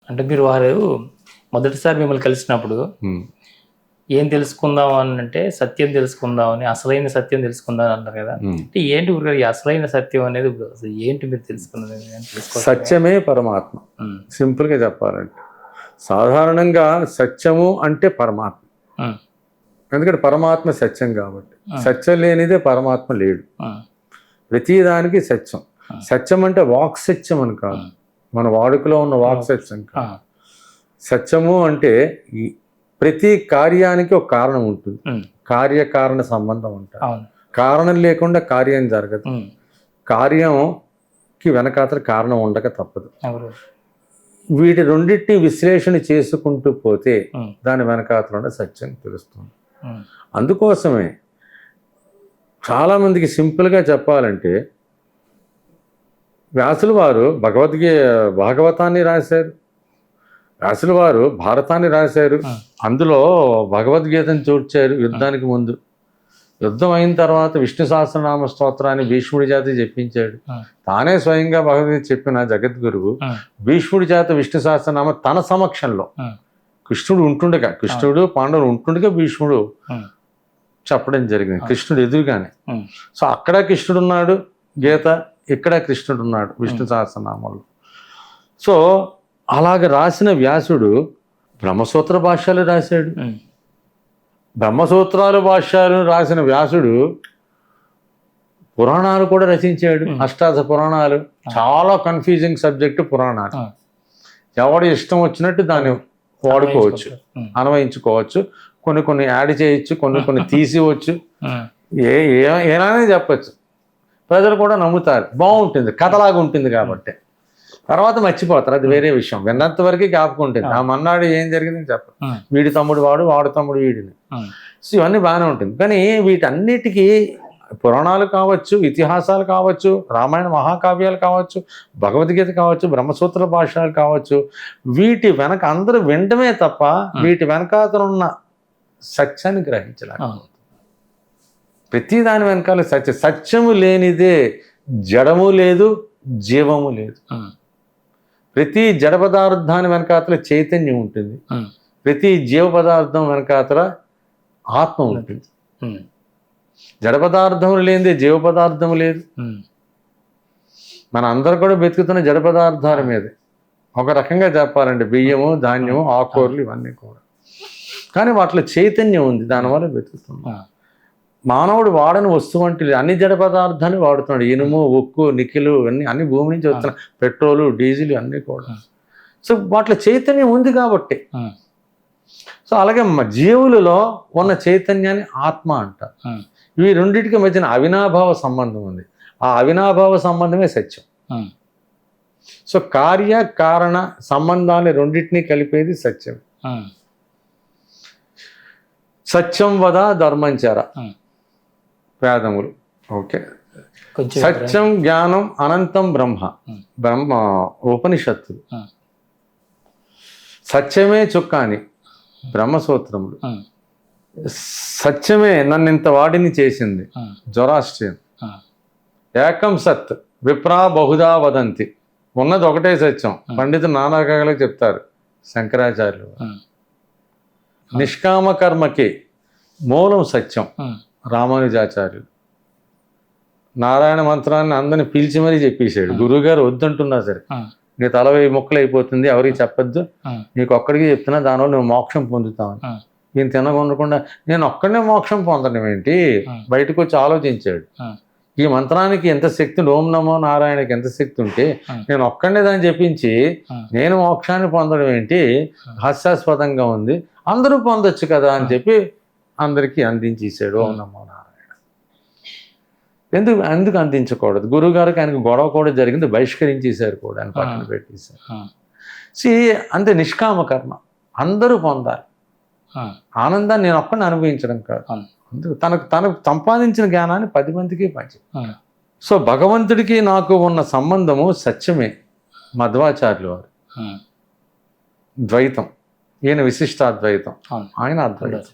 అంటే మీరు వారు మొదటిసారి మిమ్మల్ని కలిసినప్పుడు ఏం తెలుసుకుందాం అని అంటే సత్యం తెలుసుకుందామని, అసలైన సత్యం తెలుసుకుందాం అంటారు కదా. అంటే ఏంటి గురుగారు ఈ అసలైన సత్యం అనేది? అసలు ఏంటి మీరు తెలుసుకున్నది? సత్యమే పరమాత్మ. సింపుల్గా చెప్పాలంటే సాధారణంగా సత్యము అంటే పరమాత్మ. ఎందుకంటే పరమాత్మ సత్యం కాబట్టి. సత్యం లేనిదే పరమాత్మ లేడు. ప్రతిదానికి సత్యం. సత్యం అంటే వాక్ సత్యం అని కాదు, మన వాడుకలో ఉన్న వాక్ సత్యం కాదు. సత్యము అంటే ప్రతి కార్యానికి ఒక కారణం ఉంటుంది. కార్యకారణ సంబంధం ఉంటుంది. కారణం లేకుండా కార్యం జరగదు. కార్యంకి వెనకాతల కారణం ఉండక తప్పదు. వీటి రెండింటిని విశ్లేషణ చేసుకుంటూ పోతే దాని వెనకాతల ఉన్న సత్యం తెలుస్తుంది. అందుకోసమే చాలామందికి సింపుల్గా చెప్పాలంటే వ్యాసులు వారు భాగవతాన్ని రాశారు, వ్యాసులు వారు భారతాన్ని రాశారు, అందులో భగవద్గీతను చూడ్చారు. యుద్ధానికి ముందు, యుద్ధం అయిన తర్వాత విష్ణు సహస్రనామ స్తోత్రాన్ని భీష్ముడి చేత చెప్పించాడు. తానే స్వయంగా భగవద్గీత చెప్పిన జగద్గురువు భీష్ముడి చేత విష్ణు సహస్రనామ తన సమక్షంలో కృష్ణుడు పాండవులు ఉంటుండగా భీష్ముడు చెప్పడం జరిగింది, కృష్ణుడు ఎదురుగానే. సో అక్కడ కృష్ణుడు ఉన్నాడు గీత, ఇక్కడ కృష్ణుడు ఉన్నాడు విష్ణు సహస్రనామంలో. సో అలాగ రాసిన వ్యాసుడు బ్రహ్మసూత్ర భాష్యాలు రాశాడు. బ్రహ్మసూత్రాలు భాష్యాలు రాసిన వ్యాసుడు పురాణాలు కూడా రచించాడు. అష్టాదశ పురాణాలు చాలా కన్ఫ్యూజింగ్ సబ్జెక్టు పురాణాలు. ఎవడు ఇష్టం వచ్చినట్టు దాన్ని వాడుకోవచ్చు, అన్వయించుకోవచ్చు, కొన్ని యాడ్ చేయొచ్చు, కొన్ని తీసివచ్చు, ఏమైనా చెప్పచ్చు. ప్రజలు కూడా నమ్ముతారు, బాగుంటుంది, కథలాగా ఉంటుంది కాబట్టి. తర్వాత మర్చిపోతారు, అది వేరే విషయం. విన్నంత వరకు జ్ఞాపకం ఉంటుంది. ఆ మన్నాడు ఏం జరిగిందని చెప్పరు. వీడి తమ్ముడు వాడు తమ్ముడు వీడిని. సో ఇవన్నీ బాగానే ఉంటుంది. కానీ వీటన్నిటికీ పురాణాలు కావచ్చు, ఇతిహాసాలు కావచ్చు, రామాయణ మహాకావ్యాలు కావచ్చు, భగవద్గీత కావచ్చు, బ్రహ్మసూత్ర భాష్యాలు కావచ్చు, వీటి వెనక అందరూ వినడమే తప్ప వీటి వెనకాతలున్న సత్యాన్ని గ్రహించలేక ప్రతి దాని వెనకాల సత్యము లేనిదే జడము లేదు, జీవము లేదు. ప్రతి జడ పదార్థాన్ని వెనకాతల చైతన్యం ఉంటుంది, ప్రతి జీవ పదార్థం వెనకాతల ఆత్మ ఉంటుంది. జడ పదార్థం లేనిదే జీవ పదార్థం లేదు. మన అందరూ కూడా బతుకుతున్న జడ పదార్థాల మీదే. ఒక రకంగా చెప్పాలంటే బియ్యము, ధాన్యము, ఆకుకూరలు ఇవన్నీ కూడా. కానీ వాటిలో చైతన్యం ఉంది, దానివల్ల బతుకుతున్నాం. మానవుడు వాడని వస్తువు అంటే అన్ని జడ పదార్థాన్ని వాడుతున్నాడు. ఇనుము, ఉక్కు, నికిలు అన్ని భూమి నుంచి వస్తున్నాయి. పెట్రోలు, డీజిల్ అన్నీ కూడా. సో వాటిలో చైతన్యం ఉంది కాబట్టి. సో అలాగే జీవులలో ఉన్న చైతన్యాన్ని ఆత్మ అంటారు. ఇవి రెండింటికి మధ్యన అవినాభావ సంబంధం ఉంది. ఆ అవినాభావ సంబంధమే సత్యం. సో కార్య కారణ సంబంధాన్ని రెండింటినీ కలిపేది సత్యం. సత్యం వద ధర్మంచర వేదములు. ఓకే, సత్యం జ్ఞానం అనంతం బ్రహ్మ ఉపనిషత్తులు. సత్యమే చుక్కాని బ్రహ్మసూత్రములు. సత్యమే నన్ను ఇంత వాడిని చేసింది జొరాస్ట్రియన్. ఏకం సత్ విప్రా బహుదా వదంతి. ఉన్నది ఒకటే సత్యం, పండితులు నానా రకాలుగా చెప్తారు. శంకరాచార్యులు నిష్కామ కర్మకి మూలం సత్యం. రామానుజాచార్యులు నారాయణ మంత్రాన్ని అందరిని పిలిచి మరీ చెప్పేశాడు. గురువుగారు వద్దంటున్నా సరే, నీ తల 1000 ముక్కలు అయిపోతుంది, ఎవరికి చెప్పొద్దు, నీకు ఒక్కడికి చెప్తున్నా, దానివల్ల నువ్వు మోక్షం పొందుతావు. ఈయన తినకుండా నేను ఒక్కడనే మోక్షం పొందడం ఏంటి, బయటకు వచ్చి ఆలోచించాడు. ఈ మంత్రానికి ఎంత శక్తి, ఓం నమో నారాయణకి ఎంత శక్తి ఉంటే నేను ఒక్కడనే దాన్ని చెప్పించి నేను మోక్షాన్ని పొందడం ఏంటి, హాస్యాస్పదంగా ఉంది, అందరూ పొందొచ్చు కదా అని చెప్పి అందరికీ అందించేశాడు ఓం నమో నారాయణ. ఎందుకు అందించకూడదు? గురువుగారికి ఆయనకు గొడవ కూడా జరిగింది, బహిష్కరించేశారు కూడా, ఆయన పక్కన పెట్టేశారు. అంతే, నిష్కామ కర్మ అందరూ పొందాలి. ఆనందాన్ని నేను ఒక్కడిని అనుభవించడం కాదు, అందుకు తనకు సంపాదించిన జ్ఞానాన్ని 10 మందికి పంచి. సో భగవంతుడికి నాకు ఉన్న సంబంధము సత్యమే. మధ్వాచార్యులు వారు ద్వైతం, ఈయన విశిష్టాద్వైతం, ఆయన అద్వైతం.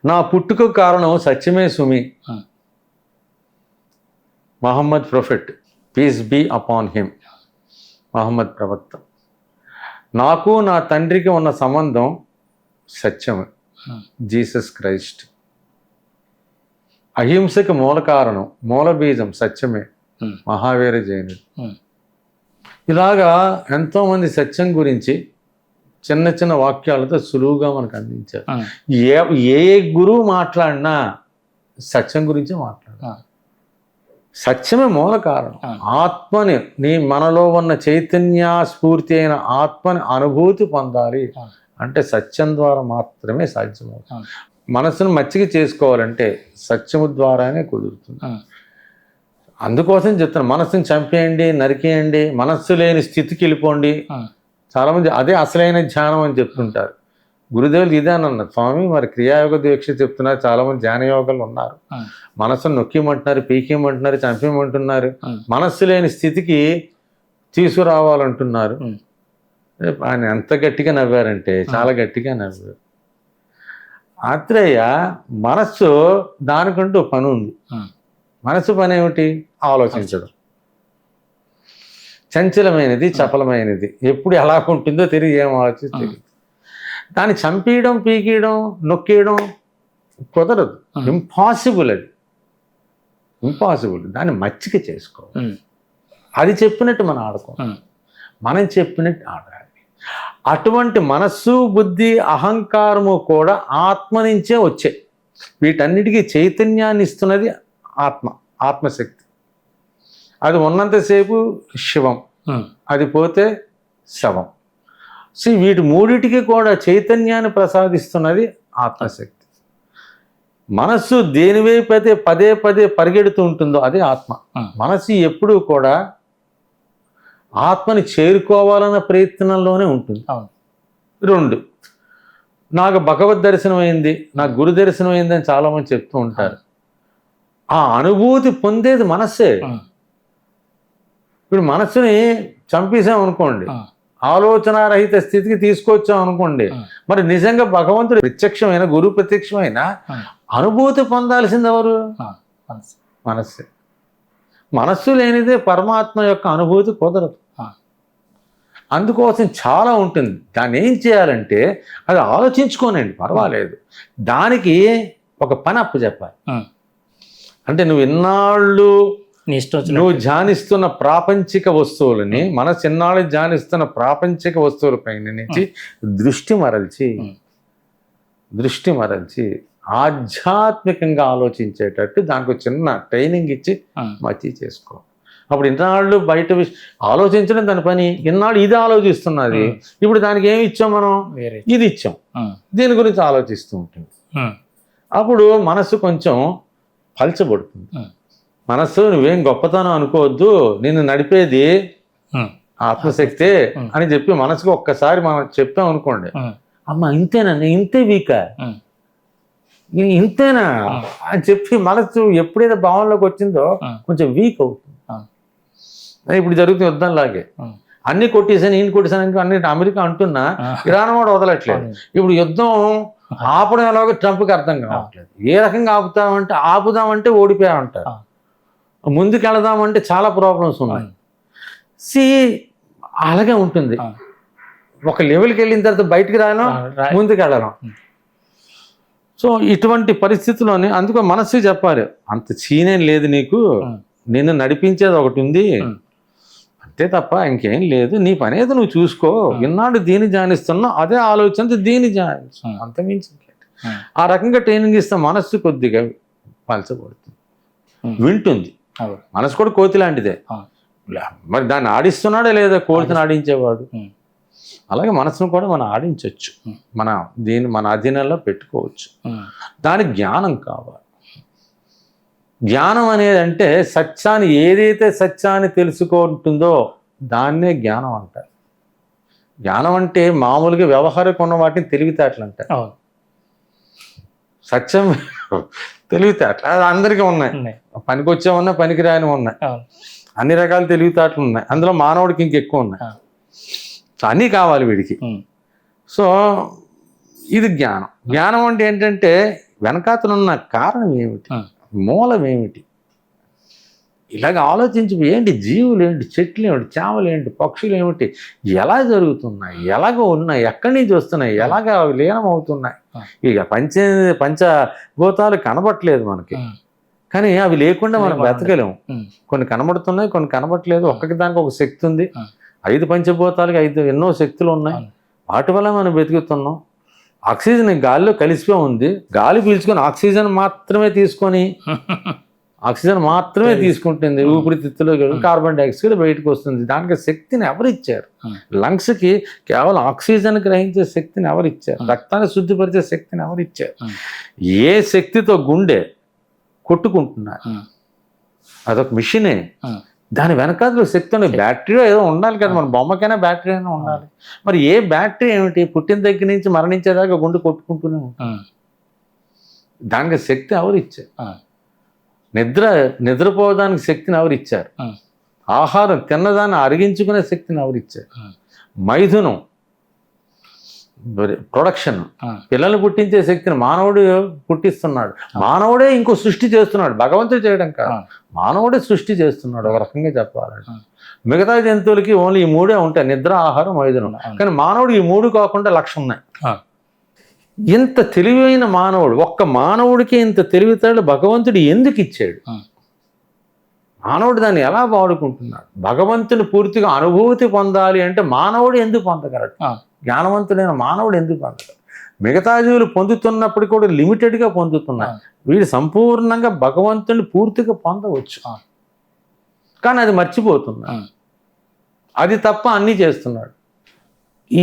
నా పుట్టుక కారణం సత్యమే సుమి. Muhammad prophet, peace be upon him, Muhammad ప్రవక్త. నాకు నా తండ్రికి ఉన్న సంబంధం సత్యమే, జీసస్ క్రైస్ట్. అహింసకి మూల కారణం, మూల బీజం సత్యమే, మహావీర జైనుడు. ఇలాగా ఎంతోమంది సత్యం గురించి చిన్న చిన్న వాక్యాలతో సులువుగా మనకు అందించారు. ఏ గురువు మాట్లాడినా సత్యం గురించి మాట్లాడారు. సత్యమే మూల కారణం. ఆత్మని, మనలో ఉన్న చైతన్య స్ఫూర్తి అయిన ఆత్మని అనుభూతి పొందాలి అంటే సత్యం ద్వారా మాత్రమే సాధ్యమవుతుంది. మనసును మచ్చిక చేసుకోవాలంటే సత్యము ద్వారానే కుదురుతుంది. అందుకోసం చెప్తాను, మనస్సుని చంపేయండి, నరికేయండి, మనస్సు లేని స్థితికి వెళ్ళిపోండి. చాలామంది అదే అసలైన ధ్యానం అని చెప్తుంటారు. గురుదేవులు ఇదే అని అన్నారు. స్వామి మరి క్రియాయోగ దీక్ష చెప్తున్నారు, చాలామంది ధ్యాన యోగాలు ఉన్నారు, మనస్సును నొక్కిమంటున్నారు, పీకేయమంటున్నారు, చంపేయమంటున్నారు, మనస్సు లేని స్థితికి తీసుకురావాలంటున్నారు. ఆయన ఎంత గట్టిగా నవ్వారంటే చాలా గట్టిగా నవ్వారు. ఆత్రేయ, మనస్సు దానికంటూ పని ఉంది. మనసు పని ఏమిటి? ఆలోచించడం. చంచలమైనది, చపలమైనది, ఎప్పుడు ఎలా ఉంటుందో తెలియదు, ఏం ఆలోచించి తెలియదు. దాన్ని చంపేయడం, పీకేయడం, నొక్కేయడం కుదరదు, ఇంపాసిబుల్. అది ఇంపాసిబుల్. దాన్ని మచ్చిక చేసుకోవాలి. అది చెప్పినట్టు మనం ఆడుకోవాలి, మనం చెప్పినట్టు ఆడాలి. అటువంటి మనస్సు, బుద్ధి, అహంకారము కూడా ఆత్మ నుంచే వచ్చాయి. వీటన్నిటికీ చైతన్యాన్ని ఇస్తున్నది ఆత్మ, ఆత్మశక్తి. అది ఉన్నంతసేపు శివం, అది పోతే శవం. సో వీటి మూడిటికి కూడా చైతన్యాన్ని ప్రసాదిస్తున్నది ఆత్మశక్తి. మనస్సు దేనివైపు అయితే పదే పదే పరిగెడుతూ ఉంటుందో అదే ఆత్మ. మనస్సు ఎప్పుడూ కూడా ఆత్మని చేరుకోవాలన్న ప్రయత్నంలోనే ఉంటుంది. 2, నాకు భగవద్ దర్శనం అయింది, నాకు గురు దర్శనం అయింది అని చాలామంది చెప్తూ ఉంటారు. ఆ అనుభూతి పొందేది మనస్సే. ఇప్పుడు మనస్సుని చంపేసాం అనుకోండి, ఆలోచనారహిత స్థితికి తీసుకొచ్చాం అనుకోండి, మరి నిజంగా భగవంతుడు ప్రత్యక్షమైన, గురువు ప్రత్యక్షమైన అనుభూతి పొందాల్సింది ఎవరు? మనస్సే. మనస్సు లేనిదే పరమాత్మ యొక్క అనుభూతి కుదరదు. అందుకోసం చాలా ఉంటుంది. దాన్ని ఏం చేయాలంటే అది ఆలోచించుకోనండి, పర్వాలేదు, దానికి ఒక పని అప్పచెప్పాలి. అంటే నువ్వు ఇన్నాళ్ళు నువ్వు ధ్యానిస్తున్న ప్రాపంచిక వస్తువులని, మనసు ఇన్నాళ్ళు ధ్యానిస్తున్న ప్రాపంచిక వస్తువుల పైన నుంచి దృష్టి మరల్చి ఆధ్యాత్మికంగా ఆలోచించేటట్టు దానికి చిన్న ట్రైనింగ్ ఇచ్చి మచ్చి చేసుకో. అప్పుడు ఇన్నాళ్ళు బయట ఆలోచించడం దాని పని, ఇన్నాళ్ళు ఇది ఆలోచిస్తున్నది, ఇప్పుడు దానికి ఏమి ఇచ్చాం మనం? ఇది ఇచ్చాం, దీని గురించి ఆలోచిస్తూ ఉంటుంది. అప్పుడు మనసు కొంచెం పలచబడుతుంది. మనస్సు నువ్వేం గొప్పతనం అనుకోవద్దు, నిన్ను నడిపేది ఆత్మశక్తే అని చెప్పి మనసుకు ఒక్కసారి మనం చెప్పాం అనుకోండి, అమ్మ ఇంతేనా, ఇంతే వీకా, ఇంతేనా అని చెప్పి మనసు ఎప్పుడైతే భావనలోకి వచ్చిందో కొంచెం వీక్ అవుతుంది. ఇప్పుడు జరుగుతున్న యుద్ధంలాగే అన్ని కొట్టేసాను, ఈయన కొట్టేసాను అన్ని అమెరికా అంటున్నా, ఇరాన్ వాడు వదలట్లేదు. ఇప్పుడు యుద్ధం ఆపడం ఎలాగో ట్రంప్కి అర్థం కావట్లేదు. ఏ రకంగా ఆపుతామంటే, ఆపుదామంటే ఓడిపోయామంటారు, ముందుకు వెళదామంటే చాలా ప్రాబ్లమ్స్ ఉన్నాయి. అలాగే ఉంటుంది. ఒక లెవెల్కి వెళ్ళిన తర్వాత బయటికి రాయడం, ముందుకు వెళ్ళడం. సో ఇటువంటి పరిస్థితుల్లోనే అందుకో మనస్సు చెప్పాలి, అంత చీనేం లేదు నీకు, నిన్ను నడిపించేది ఒకటి ఉంది అంతే తప్ప ఇంకేం లేదు, నీ పని ఏదో నువ్వు చూసుకో, ఇన్నాడు దీన్ని ధ్యానిస్తున్నా అదే ఆలోచన దీన్ని ధ్యానిస్తున్నా, అంతమించి ఆ రకంగా ట్రైనింగ్ ఇస్తే మనస్సు కొద్దిగా పలచబడుతుంది, వింటుంది. మనసు కూడా కోతి లాంటిదే, మరి దాన్ని ఆడిస్తున్నాడే లేదా కోతిని ఆడించేవాడు. అలాగే మనసును కూడా మనం ఆడించవచ్చు, మన అధీనంలో పెట్టుకోవచ్చు. దానికి జ్ఞానం కావాలి. జ్ఞానం అనేది అంటే సత్యాన్ని, ఏదైతే సత్యాన్ని తెలుసుకుంటుందో దాన్నే జ్ఞానం అంటారు. జ్ఞానం అంటే మామూలుగా వ్యవహారిక ఉన్న వాటిని తెలివితేటలు అంటారు. సత్యం తెలివితేటలు అది అందరికీ ఉన్నాయి, పనికొచ్చే ఉన్నాయి, పనికి రాని ఉన్నాయి, అన్ని రకాల తెలివితేటలు ఉన్నాయి. అందులో మానవుడికి ఇంకెక్కువ ఉన్నాయి. సో అన్నీ కావాలి వీడికి. సో ఇది జ్ఞానం. జ్ఞానం అంటే ఏంటంటే వెనకాతలున్న కారణం ఏమిటి, మూలం ఏమిటి, ఇలాగ ఆలోచించి ఏంటి జీవులు ఏంటి, చెట్లు ఏమిటి, చేమలు ఏంటి, పక్షులు ఏమిటి, ఎలా జరుగుతున్నాయి, ఎలాగ ఉన్నాయి, ఎక్కడి నుంచి వస్తున్నాయి, ఎలాగ అవి లీనం అవుతున్నాయి. ఇక పంచభూతాలు కనబట్టలేదు మనకి, కానీ అవి లేకుండా మనం బ్రతకలేము. కొన్ని కనబడుతున్నాయి, కొన్ని కనబట్టలేదు. ఒక్కకి దానికి ఒక శక్తి ఉంది. 5 పంచభూతాలకి 5 ఎన్నో శక్తులు ఉన్నాయి. వాటి వల్ల మనం బ్రతుకుతున్నాం. ఆక్సిజన్ గాలిలో కలిసిపోయి ఉంది. గాలి పీల్చుకొని ఆక్సిజన్ మాత్రమే తీసుకుంటుంది. ఊపిరితిత్తులో కార్బన్ డైఆక్సైడ్ బయటకు వస్తుంది. దానికి శక్తిని ఎవరిచ్చారు? లంగ్స్కి కేవలం ఆక్సిజన్ గ్రహించే శక్తిని ఎవరిచ్చారు? రక్తాన్ని శుద్ధిపరిచే శక్తిని ఎవరిచ్చారు? ఏ శక్తితో గుండె కొట్టుకుంటున్నారు? అదొక మిషనే. దాని వెనకాల శక్తి ఉంది. బ్యాటరీ ఏదో ఉండాలి కదా, మన బొమ్మకైనా బ్యాటరీ అయినా ఉండాలి. మరి ఏ బ్యాటరీ ఏమిటి? పుట్టిన దగ్గర నుంచి మరణించేదాకా గుండె కొట్టుకుంటూనే ఉంటుంది. దానికి శక్తి ఎవరు ఇచ్చారు? నిద్రపోవడానికి శక్తిని ఎవరు ఇచ్చారు? ఆహారం తిన్నదాన్ని అరిగించుకునే శక్తిని ఎవరు ఇచ్చారు? మైథునం, ప్రొడక్షన్, పిల్లల్ని పుట్టించే శక్తిని మానవుడు పుట్టిస్తున్నాడు. మానవుడే ఇంకో సృష్టి చేస్తున్నాడు. భగవంతుడు చేయడం కాదు, మానవుడే సృష్టి చేస్తున్నాడు ఒక రకంగా చెప్పాలంటే. మిగతా జంతువులకి ఓన్లీ ఈ 3 ఉంటాయి, నిద్ర, ఆహారం, మైథునం. కానీ మానవుడు ఈ 3 కాకుండా 1,00,000 ఉన్నాయి. ఇంత తెలివైన మానవుడు, ఒక్క మానవుడికి ఇంత తెలివితేటలు భగవంతుడు ఎందుకు ఇచ్చాడు? మానవుడు దాన్ని ఎలా వాడుకుంటున్నాడు? భగవంతుని పూర్తిగా అనుభూతి పొందాలి అంటే మానవుడు ఎందుకు పొందగలడు? జ్ఞానవంతుడైన మానవుడు ఎందుకు పొందగలడు? మిగతా జీవులు పొందుతున్నప్పుడు కూడా లిమిటెడ్గా పొందుతున్నాయి. వీడు సంపూర్ణంగా భగవంతుని పూర్తిగా పొందవచ్చు, కానీ అది మర్చిపోతున్నాడు. అది తప్ప అన్నీ చేస్తున్నాడు.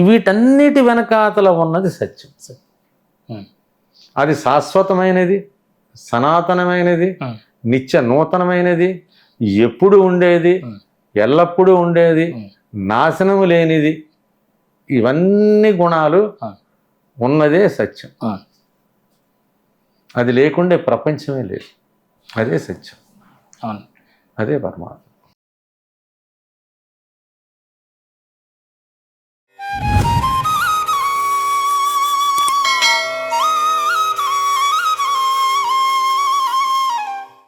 వీటన్నిటి వెనకాతల ఉన్నది సత్యం. అది శాశ్వతమైనది, సనాతనమైనది, నిత్య నూతనమైనది, ఎప్పుడు ఉండేది, ఎల్లప్పుడూ ఉండేది, నాశనము లేనిది. ఇవన్నీ గుణాలు ఉన్నదే సత్యం. అది లేకుండే ప్రపంచమే లేదు. అదే సత్యం, అదే పరమాత్మ.